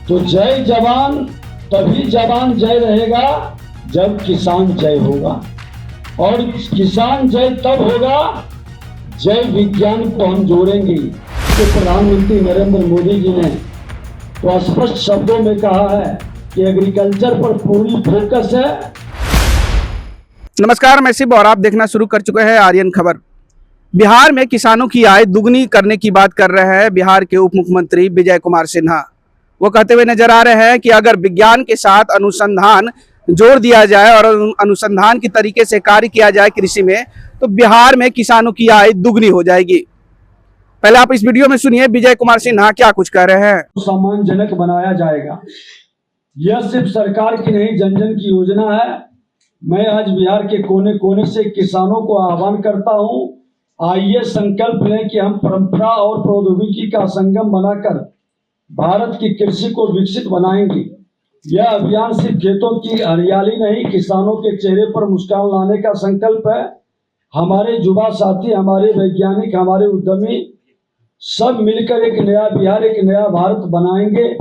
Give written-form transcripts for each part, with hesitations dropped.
जय जवान तभी जवान जय रहेगा जब किसान जय होगा, और किसान जय तब होगा जय विज्ञान को हम जोड़ेंगे। तो प्रधानमंत्री नरेंद्र मोदी जी ने तो स्पष्ट शब्दों में कहा है कि एग्रीकल्चर पर पूरी फोकस है। नमस्कार, मैं शिव और आप देखना शुरू कर चुके हैं आर्यन खबर। बिहार में किसानों की आय दुगनी करने की बात कर रहे हैं बिहार के उप मुख्यमंत्री विजय कुमार सिन्हा। वो कहते हुए नजर आ रहे हैं कि अगर विज्ञान के साथ अनुसंधान जोड़ दिया जाए और अनुसंधान की तरीके से कार्य किया जाए कृषि में, तो बिहार में किसानों की आय दुगनी हो जाएगी। पहले आप इस वीडियो में सुनिए विजय कुमार सिन्हा क्या कुछ कह रहे हैं। सम्मानजनक बनाया जाएगा। यह सिर्फ सरकार की नहीं, जन जन की योजना है। मैं आज बिहार के कोने कोने से किसानों को आह्वान करता हूं, आइए संकल्प लें कि हम परंपरा और प्रौद्योगिकी का संगम बनाकर भारत की कृषि को विकसित बनाएंगे। यह अभियान सिर्फ खेतों की हरियाली नहीं, किसानों के चेहरे पर मुस्कान लाने का संकल्प है। हमारे युवा साथी, हमारे वैज्ञानिक, हमारे उद्यमी सब मिलकर एक नया बिहार, एक नया भारत बनाएंगे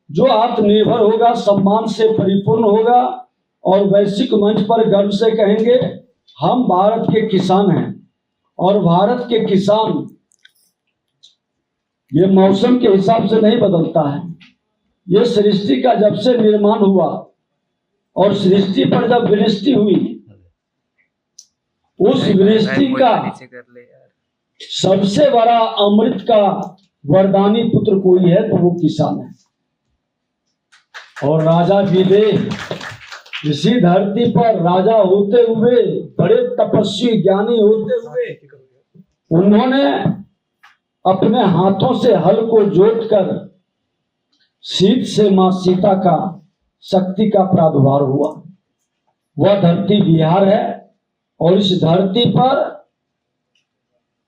जो आत्मनिर्भर होगा, सम्मान से परिपूर्ण होगा और वैश्विक मंच पर गर्व से कहेंगे हम भारत के किसान हैं। और भारत के किसान ये मौसम के हिसाब से नहीं बदलता है। ये सृष्टि का जब से निर्माण हुआ और सृष्टि पर जब वृष्टि हुई, उस वृष्टि का सबसे बड़ा अमृत का वरदानी पुत्र कोई है तो वो किसान है। और राजा विदेह इसी धरती पर राजा होते हुए, बड़े तपस्वी ज्ञानी होते हुए, उन्होंने अपने हाथों से हल को जोतकर शीत से मां सीता का शक्ति का प्रादुर्भाव हुआ। वह धरती बिहार है और इस धरती पर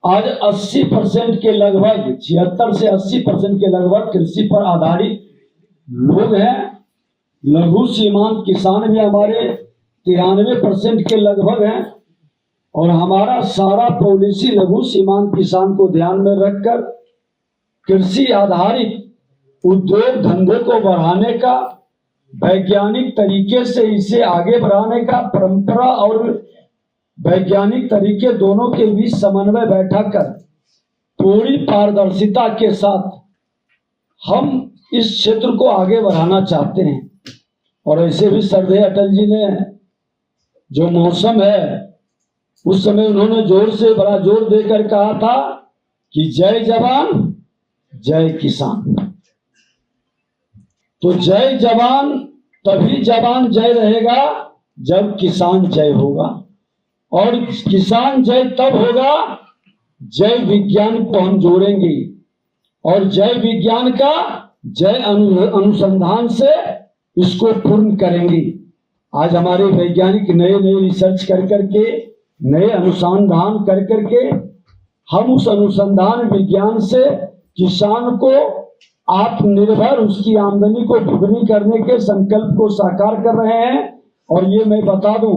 आज 80% के लगभग 76 से 80% के लगभग कृषि पर आधारित लोग हैं। लघु सीमांत किसान भी हमारे 93% के लगभग हैं। और हमारा सारा पॉलिसी लघु सीमांत किसान को ध्यान में रखकर कृषि आधारित उद्योग धंधे को बढ़ाने का, वैज्ञानिक तरीके से इसे आगे बढ़ाने का, परंपरा और वैज्ञानिक तरीके दोनों के बीच समन्वय बैठाकर पूरी पारदर्शिता के साथ हम इस क्षेत्र को आगे बढ़ाना चाहते हैं। और ऐसे भी श्रद्धेय अटल जी ने जो मौसम है उस समय उन्होंने जोर से बड़ा जोर देकर कहा था कि जय जवान जय किसान। तो जय जवान तभी जवान जय रहेगा जब किसान जय होगा, और किसान जय तब होगा जय विज्ञान को हम जोड़ेंगे, और जय विज्ञान का जय अनुसंधान से इसको पूर्ण करेंगे। आज हमारे वैज्ञानिक नए नए रिसर्च कर करके, नए अनुसंधान कर करके हम उस अनुसंधान विज्ञान से किसान को आत्मनिर्भर, उसकी आमदनी को दुगनी करने के संकल्प को साकार कर रहे हैं। और ये मैं बता दूं,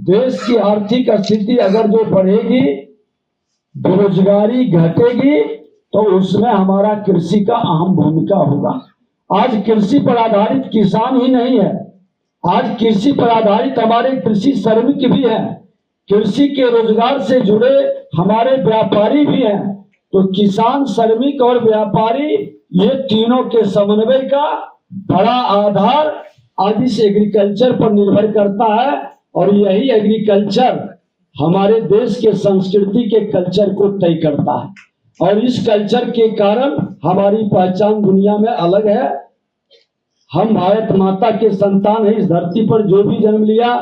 देश की आर्थिक स्थिति अगर जो बढ़ेगी, बेरोजगारी घटेगी, तो उसमें हमारा कृषि का अहम भूमिका होगा। आज कृषि पर आधारित किसान ही नहीं है, आज कृषि पर आधारित हमारे कृषि श्रमिक भी है, कृषि के रोजगार से जुड़े हमारे व्यापारी भी हैं। तो किसान, श्रमिक और व्यापारी, ये तीनों के समन्वय का बड़ा आधार आज इस एग्रीकल्चर पर निर्भर करता है। और यही एग्रीकल्चर हमारे देश के संस्कृति के कल्चर को तय करता है, और इस कल्चर के कारण हमारी पहचान दुनिया में अलग है। हम भारत माता के संतान हैं। इस धरती पर जो भी जन्म लिया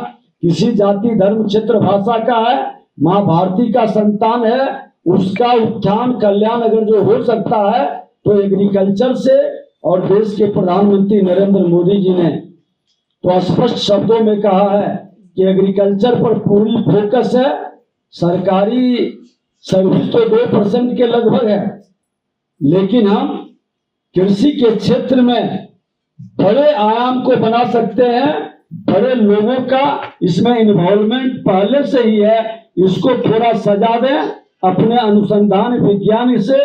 किसी जाति, धर्म, क्षेत्र, भाषा का है, माँ भारती का संतान है। उसका उत्थान, कल्याण अगर जो हो सकता है तो एग्रीकल्चर से। और देश के प्रधानमंत्री नरेंद्र मोदी जी ने तो स्पष्ट शब्दों में कहा है कि एग्रीकल्चर पर पूरी फोकस है। सरकारी सर्विस तो 2% के लगभग है, लेकिन हम कृषि के क्षेत्र में बड़े आयाम को बना सकते हैं। बड़े लोगों का इसमें इन्वॉल्वमेंट पहले से ही है। इसको थोड़ा सजा दें, अपने अनुसंधान विज्ञान से,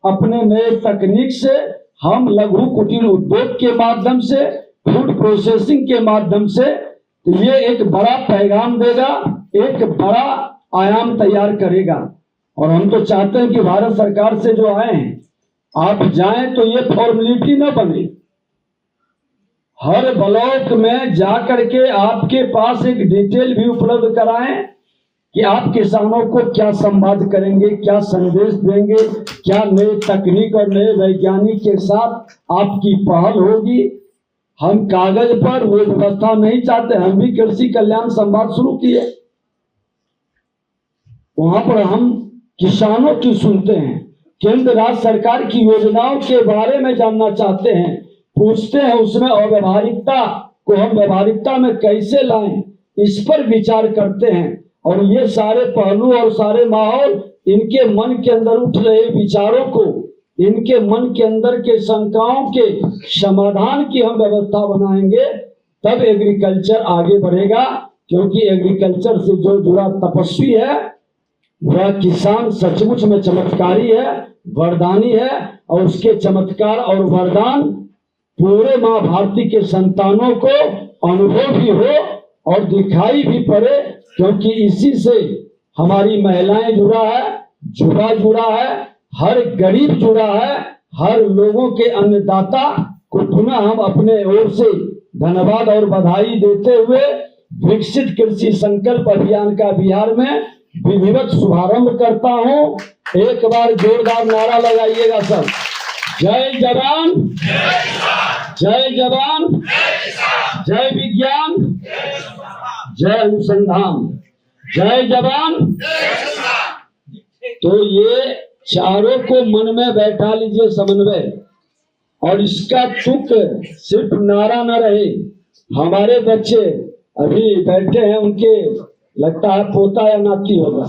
अपने नए तकनीक से हम लघु कुटीर उद्योग के माध्यम से, फूड प्रोसेसिंग के माध्यम से, तो ये एक बड़ा पैगाम देगा, एक बड़ा आयाम तैयार करेगा। और हम तो चाहते हैं कि भारत सरकार से जो आए हैं, आप जाएं तो ये फॉर्मेलिटी न बने। हर ब्लॉक में जाकर के आपके पास एक डिटेल भी उपलब्ध कराएं कि आप किसानों को क्या संवाद करेंगे, क्या संदेश देंगे, क्या नए तकनीक और नए वैज्ञानिक के साथ आपकी पहल होगी। हम कागज पर वो व्यवस्था नहीं चाहते। हम भी कृषि कल्याण संवाद शुरू किए, वहां पर हम किसानों की सुनते हैं, केंद्र राज्य सरकार की योजनाओं के बारे में जानना चाहते हैं, पूछते हैं, उसमें अव्यवहारिकता को हम व्यवहारिकता में कैसे लाएं, इस पर विचार करते हैं। और ये सारे पहलू और सारे माहौल, इनके मन के अंदर उठ रहे विचारों को, इनके मन के अंदर के शंकाओं के समाधान की हम व्यवस्था बनाएंगे, तब एग्रीकल्चर आगे बढ़ेगा। क्योंकि एग्रीकल्चर से जो जुड़ा तपस्वी है, वह किसान सचमुच में चमत्कारी है, वरदानी है। और उसके चमत्कार और वरदान पूरे माँ भारती के संतानों को अनुभव भी हो और दिखाई भी पड़े। क्योंकि इसी से हमारी महिलाएं जुड़ा है, युवा जुड़ा है, हर गरीब जुड़ा है, हर लोगों के अन्नदाता को पुनः हम अपने ओर से धन्यवाद और बधाई देते हुए विकसित कृषि संकल्प अभियान का बिहार में विधिवत शुभारंभ करता हूं। एक बार जोरदार नारा लगाइएगा सब। जय जवान, जय जवान, जय विज्ञान, जय अनुसंधान, जय जवान। तो ये चारों को मन में बैठा लीजिए, समन्वय। और इसका तुक सिर्फ नारा न रहे। हमारे बच्चे अभी बैठे हैं, उनके लगता है पोता या नाती होगा,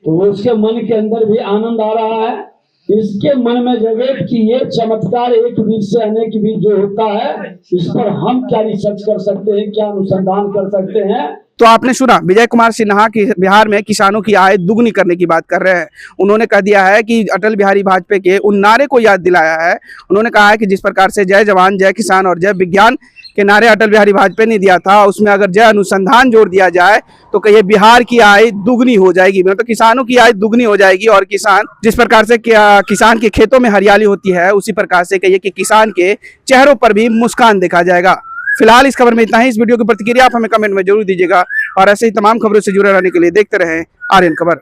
तो उसके मन के अंदर भी आनंद आ रहा है। इसके मन में जगह कि ये चमत्कार एक बीज से अनेक बीज जो होता है, इस पर हम क्या रिसर्च कर सकते हैं, क्या अनुसंधान कर सकते हैं। तो आपने सुना विजय कुमार सिन्हा की बिहार में किसानों की आय दुगनी करने की बात कर रहे हैं। उन्होंने कह दिया है कि अटल बिहारी वाजपेयी के उन नारे को याद दिलाया है। उन्होंने कहा है कि जिस प्रकार से जय जवान, जय किसान और जय विज्ञान के नारे अटल बिहारी वाजपेयी ने दिया था, उसमें अगर जय अनुसंधान जोड़ दिया जाए तो कहिए बिहार की आय दुगनी हो जाएगी। मतलब तो किसानों की आय दुगनी हो जाएगी। और किसान जिस प्रकार से किसान के खेतों में हरियाली होती है, उसी प्रकार से कहिए कि किसान के चेहरों पर भी मुस्कान देखा जाएगा। फिलहाल इस खबर में इतना ही। इस वीडियो की प्रतिक्रिया आप हमें कमेंट में जरूर दीजिएगा और ऐसे ही तमाम खबरों से जुड़े रहने के लिए देखते रहें आर्यन खबर।